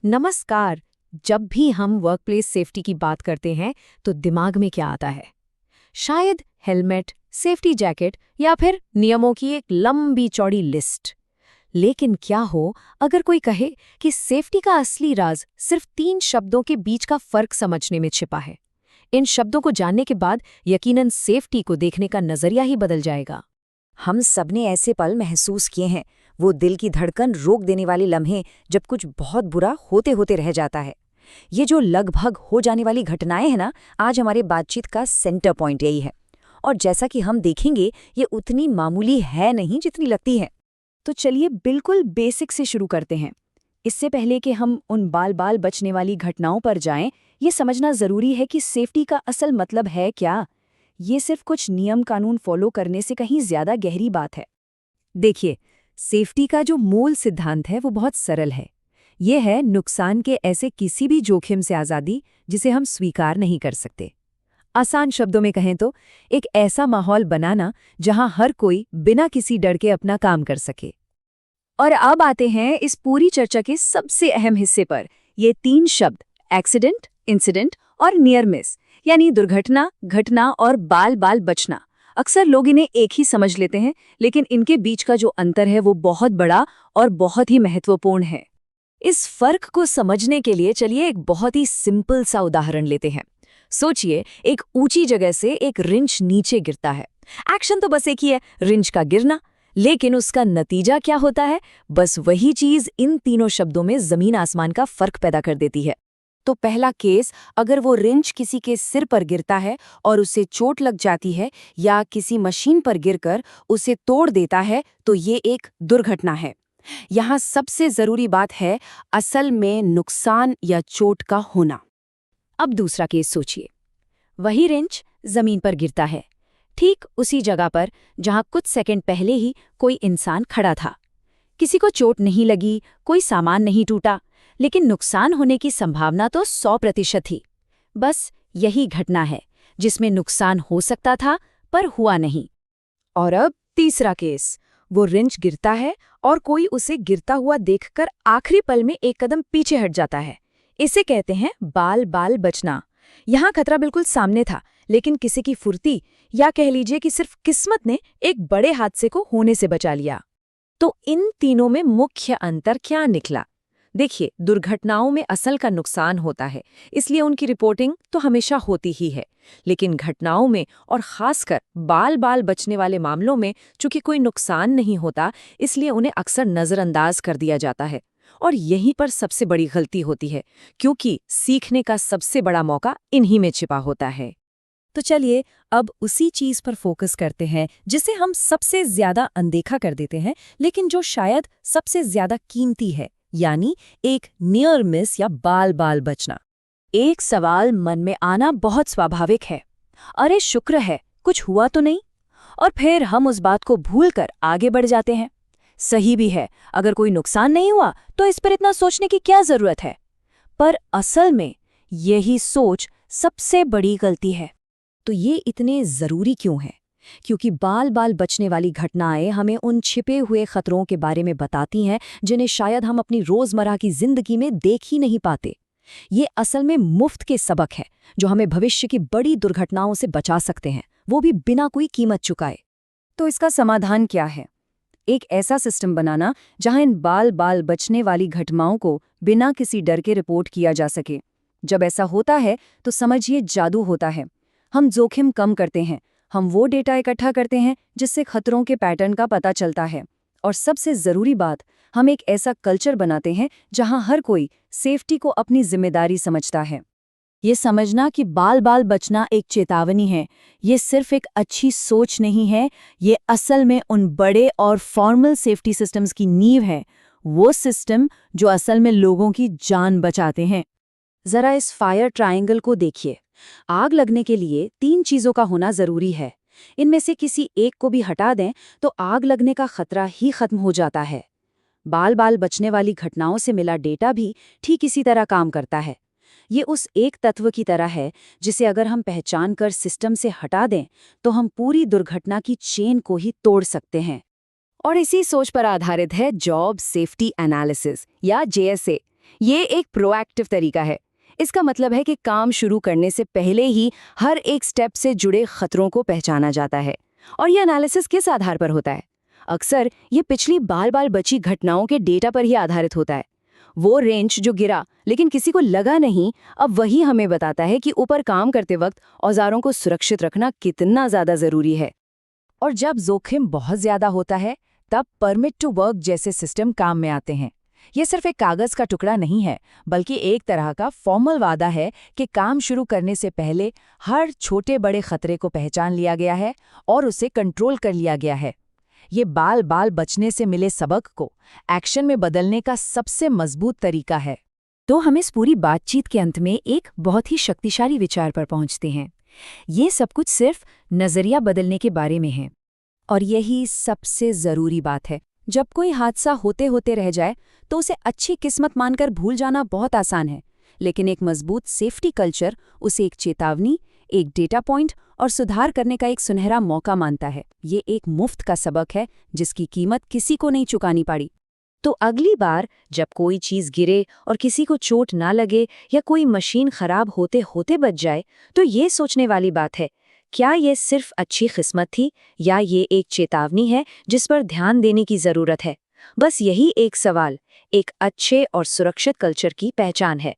नमस्कार। जब भी हम वर्कप्लेस सेफ्टी की बात करते हैं तो दिमाग में क्या आता है? शायद हेलमेट, सेफ्टी जैकेट या फिर नियमों की एक लंबी चौड़ी लिस्ट। लेकिन क्या हो अगर कोई कहे कि सेफ्टी का असली राज सिर्फ 3 शब्दों के बीच का फर्क समझने में छिपा है। इन शब्दों को जानने के बाद यकीनन सेफ्टी को देखने का नजरिया ही बदल जाएगा। हम सबने ऐसे पल महसूस किए हैं, वो दिल की धड़कन रोक देने वाले लम्हे जब कुछ बहुत बुरा होते होते रह जाता है। ये जो लगभग हो जाने वाली घटनाएं हैं ना, आज हमारे बातचीत का सेंटर पॉइंट यही है। और जैसा कि हम देखेंगे, ये उतनी मामूली है नहीं जितनी लगती है। तो चलिए बिल्कुल बेसिक से शुरू करते हैं। इससे पहले कि हम उन बाल बाल बचने वाली घटनाओं पर जाएं, ये समझना जरूरी है कि सेफ्टी का असल मतलब है क्या। ये सिर्फ कुछ नियम कानून फॉलो करने से कहीं ज्यादा गहरी बात है। देखिए, सेफ्टी का जो मूल सिद्धांत है वो बहुत सरल है। ये है नुकसान के ऐसे किसी भी जोखिम से आज़ादी जिसे हम स्वीकार नहीं कर सकते। आसान शब्दों में कहें तो एक ऐसा माहौल बनाना जहां हर कोई बिना किसी डर के अपना काम कर सके। और अब आते हैं इस पूरी चर्चा के सबसे अहम हिस्से पर। ये 3 शब्द एक्सीडेंट, इंसिडेंट और नियर मिस, यानी दुर्घटना, घटना और बाल बाल बचना। अक्सर लोग इन्हें एक ही समझ लेते हैं, लेकिन इनके बीच का जो अंतर है वो बहुत बड़ा और बहुत ही महत्वपूर्ण है। इस फर्क को समझने के लिए चलिए एक बहुत ही सिंपल सा उदाहरण लेते हैं। सोचिए, एक ऊंची जगह से एक रिंच नीचे गिरता है। एक्शन तो बस एक ही है, रिंच का गिरना। लेकिन उसका नतीजा क्या होता है? बस वही चीज इन तीनों शब्दों में जमीन आसमान का फर्क पैदा कर देती है। तो पहला केस, अगर वो रिंच किसी के सिर पर गिरता है और उसे चोट लग जाती है या किसी मशीन पर गिरकर उसे तोड़ देता है, तो ये एक दुर्घटना है। यहाँ सबसे जरूरी बात है असल में नुकसान या चोट का होना। अब दूसरा केस सोचिए। वही रिंच जमीन पर गिरता है, ठीक उसी जगह पर जहां कुछ सेकंड पहले ही कोई इंसान खड़ा था। किसी को चोट नहीं लगी, कोई सामान नहीं टूटा, लेकिन नुकसान होने की संभावना तो 100% थी। बस यही घटना है जिसमें नुकसान हो सकता था पर हुआ नहीं। और अब तीसरा केस, वो रिंच गिरता है और कोई उसे गिरता हुआ देखकर आखिरी पल में एक कदम पीछे हट जाता है। इसे कहते हैं बाल बाल बचना। यहाँ खतरा बिल्कुल सामने था, लेकिन किसी की फुर्ती या कह लीजिए कि सिर्फ किस्मत ने एक बड़े हादसे को होने से बचा लिया। तो इन तीनों में मुख्य अंतर क्या निकला? देखिए, दुर्घटनाओं में असल का नुकसान होता है, इसलिए उनकी रिपोर्टिंग तो हमेशा होती ही है। लेकिन घटनाओं में और खासकर बाल बाल बचने वाले मामलों में चूंकि कोई नुकसान नहीं होता, इसलिए उन्हें अक्सर नज़रअंदाज कर दिया जाता है। और यहीं पर सबसे बड़ी गलती होती है, क्योंकि सीखने का सबसे बड़ा मौका इन्हीं में छिपा होता है। तो चलिए अब उसी चीज पर फोकस करते हैं जिसे हम सबसे ज्यादा अनदेखा कर देते हैं, लेकिन जो शायद सबसे ज्यादा कीमती है, यानी एक नियर मिस या बाल बाल बचना। एक सवाल मन में आना बहुत स्वाभाविक है, अरे शुक्र है कुछ हुआ तो नहीं, और फिर हम उस बात को भूलकर आगे बढ़ जाते हैं। सही भी है, अगर कोई नुकसान नहीं हुआ तो इस पर इतना सोचने की क्या जरूरत है। पर असल में यही सोच सबसे बड़ी गलती है। तो ये इतने जरूरी क्यों है? क्योंकि बाल बाल बचने वाली घटनाएं हमें उन छिपे हुए खतरों के बारे में बताती हैं जिन्हें शायद हम अपनी रोजमर्रा की जिंदगी में देख ही नहीं पाते। ये असल में मुफ्त के सबक है जो हमें भविष्य की बड़ी दुर्घटनाओं से बचा सकते हैं, वो भी बिना कोई कीमत चुकाए। तो इसका समाधान क्या है? एक ऐसा सिस्टम बनाना जहां इन बाल बाल बचने वाली घटनाओं को बिना किसी डर के रिपोर्ट किया जा सके। जब ऐसा होता है तो समझिए जादू होता है। हम जोखिम कम करते हैं, हम वो डेटा इकट्ठा करते हैं जिससे खतरों के पैटर्न का पता चलता है। और सबसे ज़रूरी बात, हम एक ऐसा कल्चर बनाते हैं जहां हर कोई सेफ्टी को अपनी जिम्मेदारी समझता है। ये समझना कि बाल बाल बचना एक चेतावनी है, ये सिर्फ एक अच्छी सोच नहीं है, ये असल में उन बड़े और फॉर्मल सेफ्टी सिस्टम्स की नींव है। वो सिस्टम जो असल में लोगों की जान बचाते हैं। जरा इस फायर ट्रायंगल को देखिए। आग लगने के लिए 3 चीजों का होना जरूरी है। इनमें से किसी एक को भी हटा दें तो आग लगने का खतरा ही खत्म हो जाता है। बाल बाल बचने वाली घटनाओं से मिला डेटा भी ठीक इसी तरह काम करता है। ये उस एक तत्व की तरह है जिसे अगर हम पहचान कर सिस्टम से हटा दें तो हम पूरी दुर्घटना की चेन को ही तोड़ सकते हैं। और इसी सोच पर आधारित है जॉब सेफ्टी एनालिसिस या JSA। ये एक प्रोएक्टिव तरीका है। इसका मतलब है कि काम शुरू करने से पहले ही हर एक स्टेप से जुड़े खतरों को पहचाना जाता है। और ये एनालिसिस किस आधार पर होता है? अक्सर ये पिछली बाल बाल बची घटनाओं के डेटा पर ही आधारित होता है। वो रेंच जो गिरा लेकिन किसी को लगा नहीं, अब वही हमें बताता है कि ऊपर काम करते वक्त औजारों को सुरक्षित रखना कितना ज्यादा जरूरी है। और जब जोखिम बहुत ज्यादा होता है तब परमिट टू वर्क जैसे सिस्टम काम में आते हैं। ये सिर्फ एक कागज का टुकड़ा नहीं है, बल्कि एक तरह का फॉर्मल वादा है कि काम शुरू करने से पहले हर छोटे बड़े खतरे को पहचान लिया गया है और उसे कंट्रोल कर लिया गया है। ये बाल बाल बचने से मिले सबक को एक्शन में बदलने का सबसे मजबूत तरीका है। तो हम इस पूरी बातचीत के अंत में एक बहुत ही शक्तिशाली विचार पर पहुंचते हैं। ये सब कुछ सिर्फ नजरिया बदलने के बारे में है। और यही सबसे जरूरी बात है। जब कोई हादसा होते होते रह जाए तो उसे अच्छी किस्मत मानकर भूल जाना बहुत आसान है, लेकिन एक मजबूत सेफ्टी कल्चर उसे एक चेतावनी, एक डेटा पॉइंट और सुधार करने का एक सुनहरा मौका मानता है। ये एक मुफ्त का सबक है जिसकी कीमत किसी को नहीं चुकानी पड़ी। तो अगली बार जब कोई चीज गिरे और किसी को चोट ना लगे या कोई मशीन खराब होते होते बच जाए, तो ये सोचने वाली बात है, क्या ये सिर्फ अच्छी किस्मत थी या ये एक चेतावनी है जिस पर ध्यान देने की जरूरत है? बस यही एक सवाल एक अच्छे और सुरक्षित कल्चर की पहचान है।